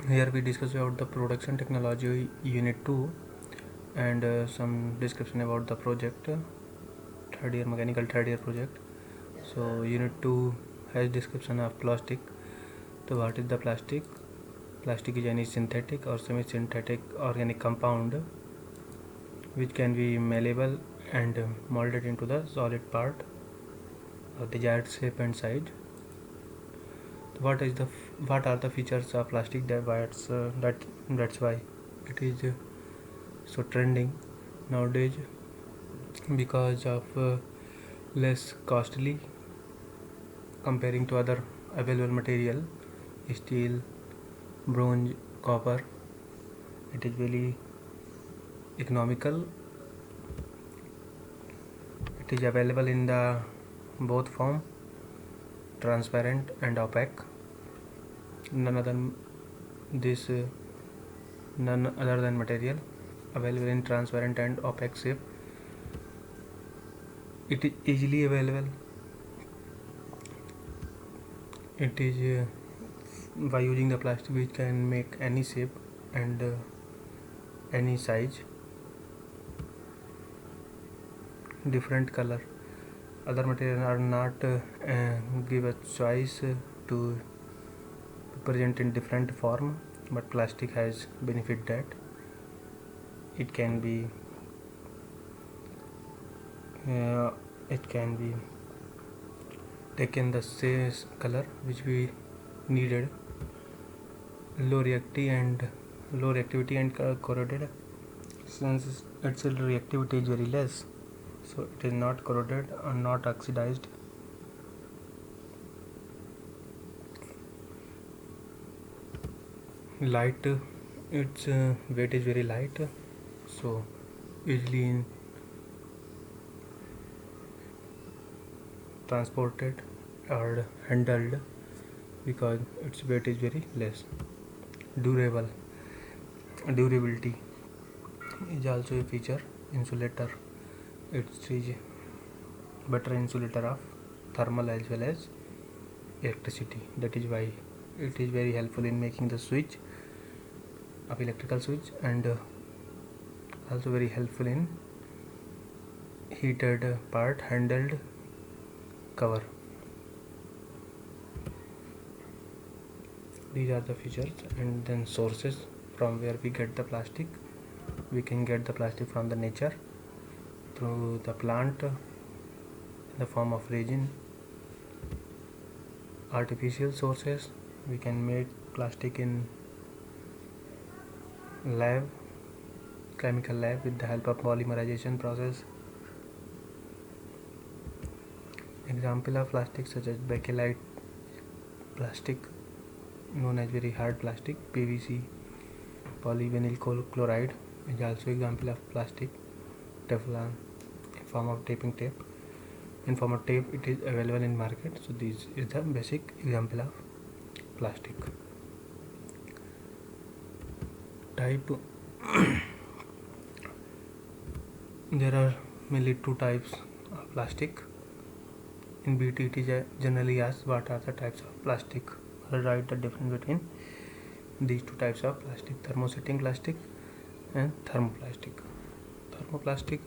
Here we discuss about the production technology unit 2 and some description about the project, third year mechanical third year project. So unit 2 has description of plastic. So what is the plastic? Plastic is any synthetic or semi-synthetic organic compound which can be malleable and molded into the solid part of desired shape and size. What are the features of plastic? That's why it is so trending nowadays, because of less costly comparing to other available material, steel, bronze, copper. It is really economical. It is available in the both form, transparent and opaque. None other this none other than material available in transparent and opaque shape. It is easily available. It is by using the plastic we can make any shape and any size, different color. Other materials are not give a choice to present in different form, but plastic has benefit that it can be uh, it can be taken the same color which we needed, low reactivity and corroded. Since its reactivity is very less, so it is not corroded or not oxidized. Light, its weight is very light, so easily transported or handled because its weight is very less. Durability is also a feature. Insulator, it is better insulator of thermal as well as electricity. That is why it is very helpful in making the switch of electrical switch, and also very helpful in heated part handled cover. These are the features. And then sources from where we get the plastic. We can get the plastic from the nature through the plant in the form of resin. Artificial sources, we can make plastic in lab, chemical lab, with the help of polymerization process. Example of plastic such as bakelite plastic, known as very hard plastic. PVC, polyvinyl chloride, is also example of plastic. Teflon, in form of taping tape. In form of tape, it is available in market. So this is the basic example of plastic. Type there are mainly two types of plastic. In BT, it is generally asked what are the types of plastic. I'll write the difference between these two types of plastic: thermosetting plastic and thermoplastic. Thermoplastic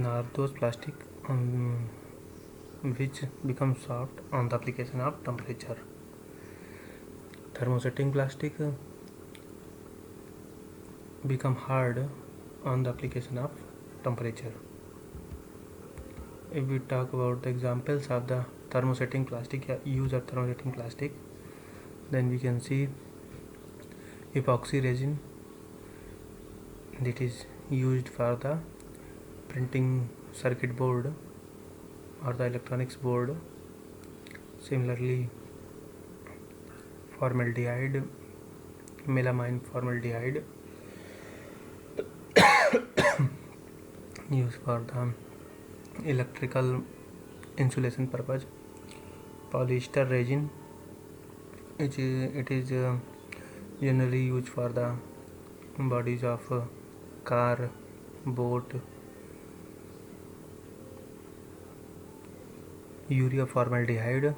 are those plastic which become soft on the application of temperature. Thermosetting plastic become hard on the application of temperature. If we talk about the examples of the thermosetting plastic, use of thermosetting plastic, then we can see epoxy resin, that is used for the printing circuit board or the electronics board. Similarly, formaldehyde, melamine formaldehyde, used for the electrical insulation purpose. Polyester resin, it is generally used for the bodies of car, boat. Urea formaldehyde,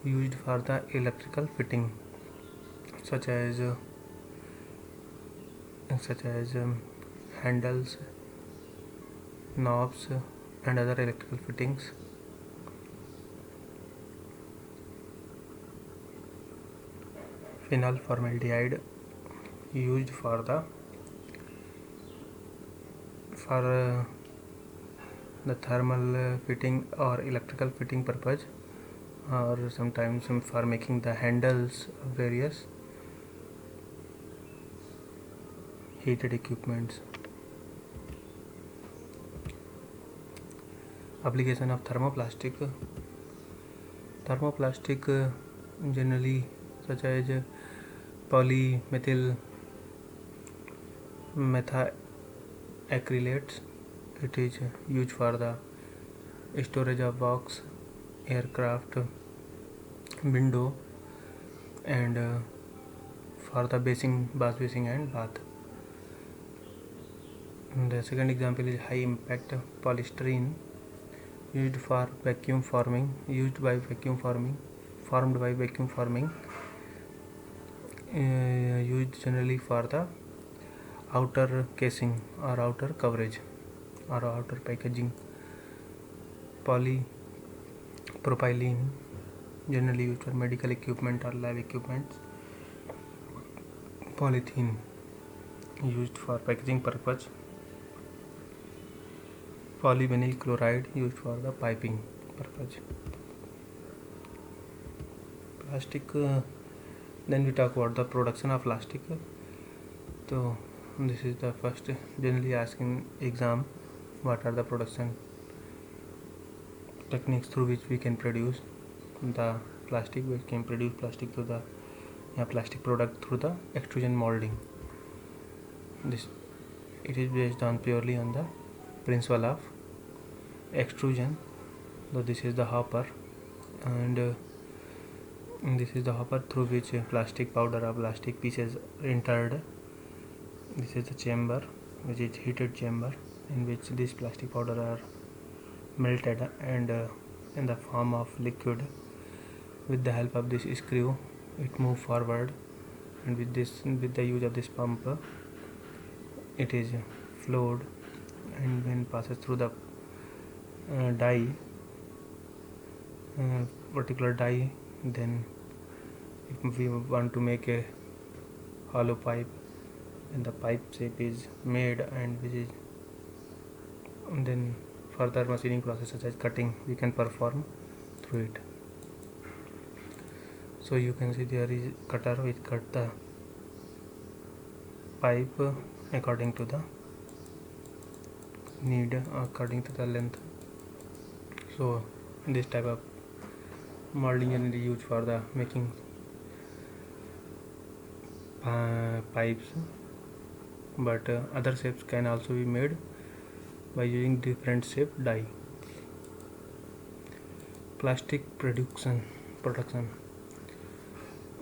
used for the electrical fitting such as handles, knobs, and other electrical fittings. Phenol formaldehyde used for the thermal fitting or electrical fitting purpose, or sometimes for making the handles of various heated equipments. Application of thermoplastic generally such as polymethyl methacrylates. It is used for the storage of box, aircraft window, and for the bath basing and bath. The second example is high impact polystyrene used by vacuum forming, used generally for the outer casing or outer coverage or outer packaging. Polypropylene generally used for medical equipment or lab equipment. Polythene used for packaging purpose. Polyvinyl chloride used for the piping purpose. Plastic. Then we talk about the production of plastic. So this is the first generally asking exam. What are the production techniques through which we can produce the plastic? We can produce plastic through the plastic product through the extrusion molding. It is based on purely on the principle of extrusion. So this is the hopper, and this is the hopper through which plastic powder or plastic pieces are entered. This is the chamber, which is heated chamber, in which this plastic powder are melted and in the form of liquid. With the help of this screw, it moves forward, and with the use of this pump, it is flowed, and when passes through the die, particular die, then if we want to make a hollow pipe, and the pipe shape is made, and then further machining process such as cutting we can perform through it. So you can see there is cutter which cut the pipe according to the need, according to the length. So this type of molding is used for the making pipes, but other shapes can also be made by using different shape die. Plastic production.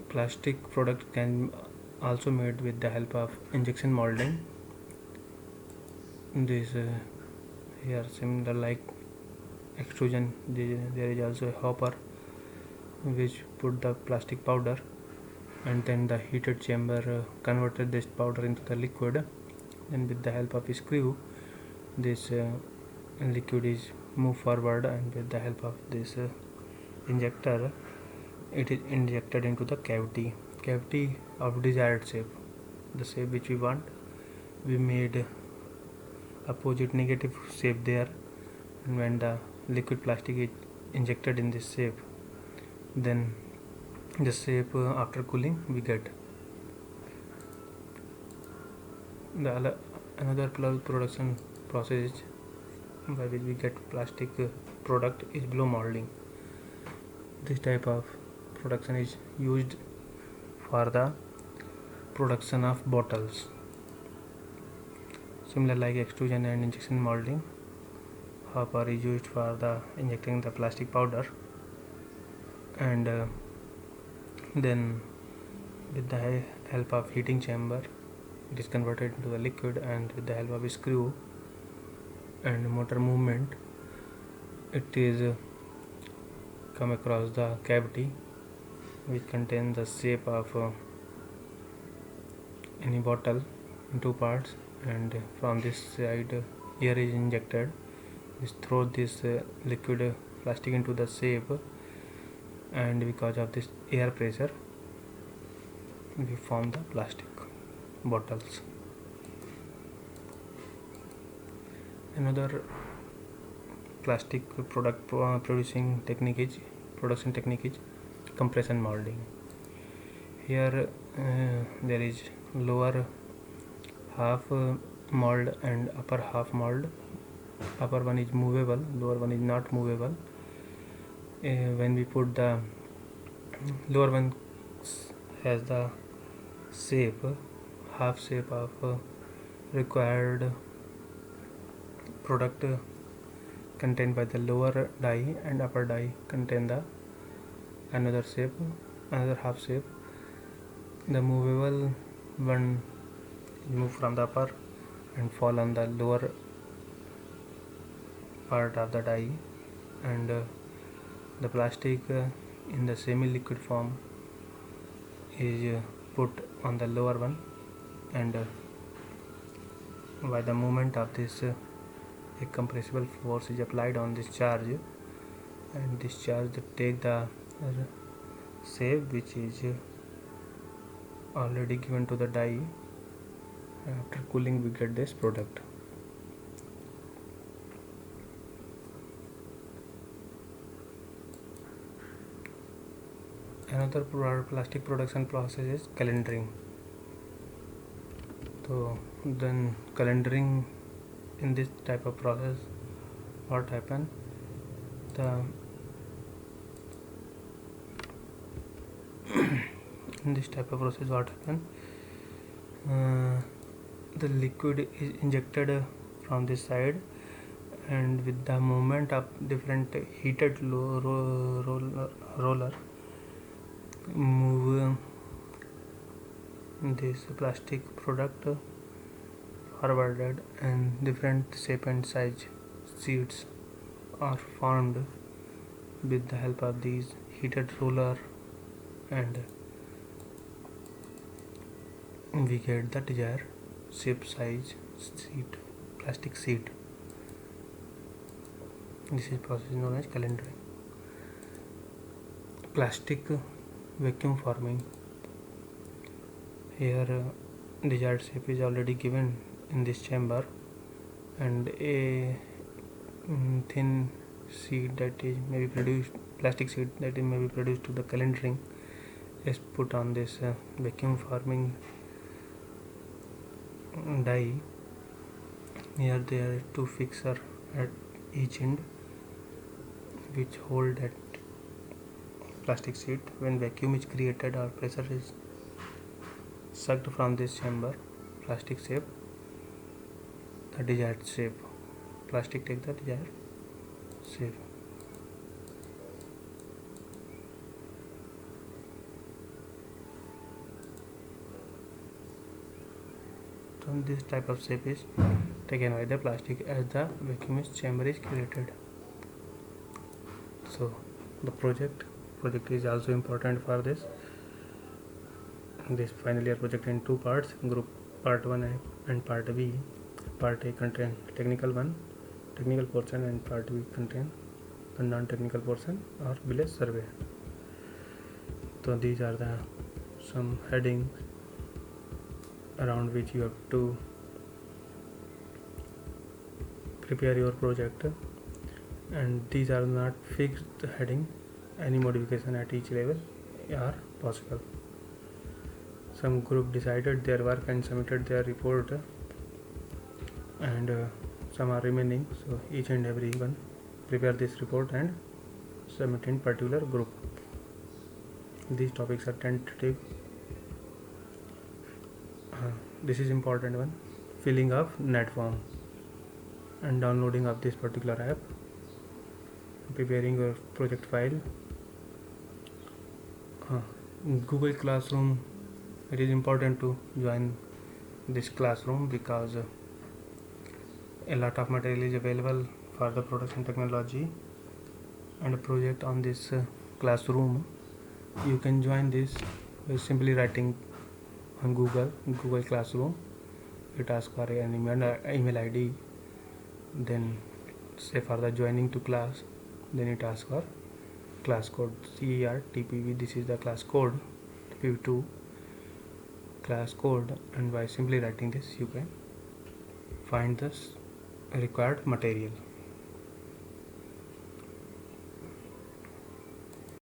Plastic product can also made with the help of injection molding. This here similar like extrusion, there is also a hopper which put the plastic powder, and then the heated chamber converted this powder into the liquid, and with the help of a screw this liquid is moved forward, and with the help of this injector it is injected into the cavity of desired shape, the shape which we want. We made opposite negative shape there, and when the liquid plastic is injected in this shape, then the shape after cooling we get. Another production process by which we get plastic product is blow molding. This type of production is used for the production of bottles. Similar like extrusion and injection molding, hopper is used for the injecting the plastic powder, and then with the help of heating chamber it is converted into the liquid, and with the help of a screw and motor movement it is come across the cavity, which contains the shape of any bottle in two parts, and from this side air is injected, which throw this liquid plastic into the shape, and because of this air pressure we form the plastic bottles. Another plastic product production technique is compression molding. Here there is lower half mold and upper half mold. Upper one is movable, lower one is not movable. When we put the lower one has the shape, half shape of required product contained by the lower die, and upper die contain the another shape, another half shape. The movable one move from the upper and fall on the lower part of the die, and the plastic in the semi-liquid form is put on the lower one, and by the movement of this a compressible force is applied on this charge, and this charge take the shape which is already given to the die. After cooling we get this product. Another plastic production process is calendering. So then calendering, in this type of process what happen, in this type of process what happen, the liquid is injected from this side, and with the movement of different heated roller move this plastic product forwarded, and different shape and size sheets are formed with the help of these heated roller, and we get the desired shape, size sheet, plastic sheet. This is process known as calendering. Plastic vacuum forming. Here desired shape is already given in this chamber, and a thin sheet that is may be produced, plastic sheet that is may be produced to the calendering is put on this vacuum forming die. Here there are two fixer at each end which hold that plastic sheet. When vacuum is created or pressure is sucked from this chamber, plastic shape, the desired shape, plastic take the desired shape. So this type of shape is taken by the plastic as the vacuum chamber is created. So the project is also important for this. This final year project in two parts, group part 1 and part B. Part A contain technical portion, and part B contain the non-technical portion or village survey. So these are the some headings around which you have to prepare your project, and these are not fixed heading. Any modification at each level are possible. Some group decided their work and submitted their report, and some are remaining, so each and every one prepare this report and submit in particular group. These topics are tentative. This is important one: filling of net form and downloading of this particular app, preparing your project file. Google Classroom, it is important to join this classroom because a lot of material is available for the production technology, and a project on this classroom You can join this by simply writing on Google Classroom. It asks for an email ID, then say for the joining to class, then it asks for class code CERTPV. This is the class code, TPV2 class code, and by simply writing this you can find the required material.